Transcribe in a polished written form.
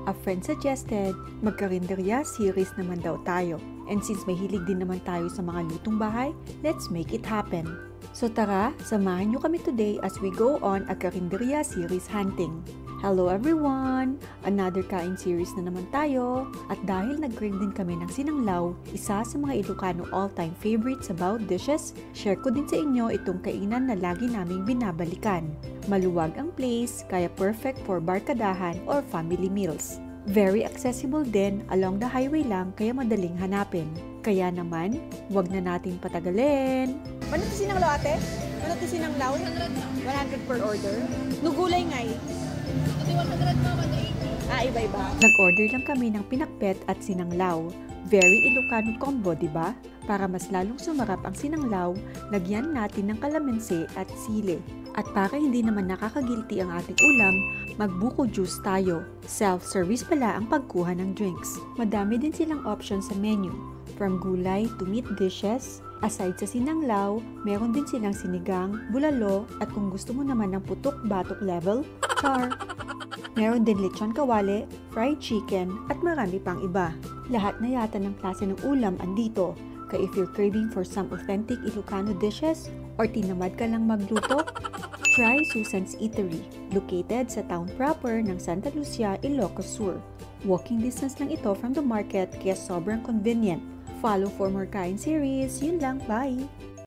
A friend suggested, magkarinderya series naman daw tayo. And since mahilig din naman tayo sa mga lutong bahay, let's make it happen. So tara, samahan nyo kami today as we go on a karinderya series hunting. Hello everyone! Another kain series na naman tayo. At dahil nag-crave din kami ng sinanglaw, isa sa mga Ilocano all-time favorites about dishes, share ko din sa inyo itong kainan na lagi naming binabalikan. Maluwag ang place, kaya perfect for barkadahan or family meals. Very accessible din, along the highway lang kaya madaling hanapin. Kaya naman, wag na natin patagalin. Ano to sinanglaw ate? Ano to sinanglaw? 100 per order. Nugulay nga eh. 100 pa, 180. Iba-iba. Nag-order lang kami ng pinakbet at sinanglaw. Very Ilocano combo, di ba? Para mas lalong sumarap ang sinanglaw, lagyan natin ng kalamansi at sili. At para hindi naman nakakagilty ang ating ulam, magbuko juice tayo. Self-service pala ang pagkuha ng drinks. Madami din silang options sa menu. From gulay to meat dishes, aside sa sinanglaw, meron din silang sinigang, bulalo, at kung gusto mo naman ng putok-batok level, char. Meron din lechon kawali, fried chicken, at marami pang iba. Lahat na yata ng klase ng ulam andito. Kaya if you're craving for some authentic Ilocano dishes, or tinamad ka lang magluto, try Susan's Eatery, located sa town proper ng Santa Lucia, Ilocos Sur. Walking distance lang ito from the market kaya sobrang convenient. Follow for more kain series. Yun lang, bye!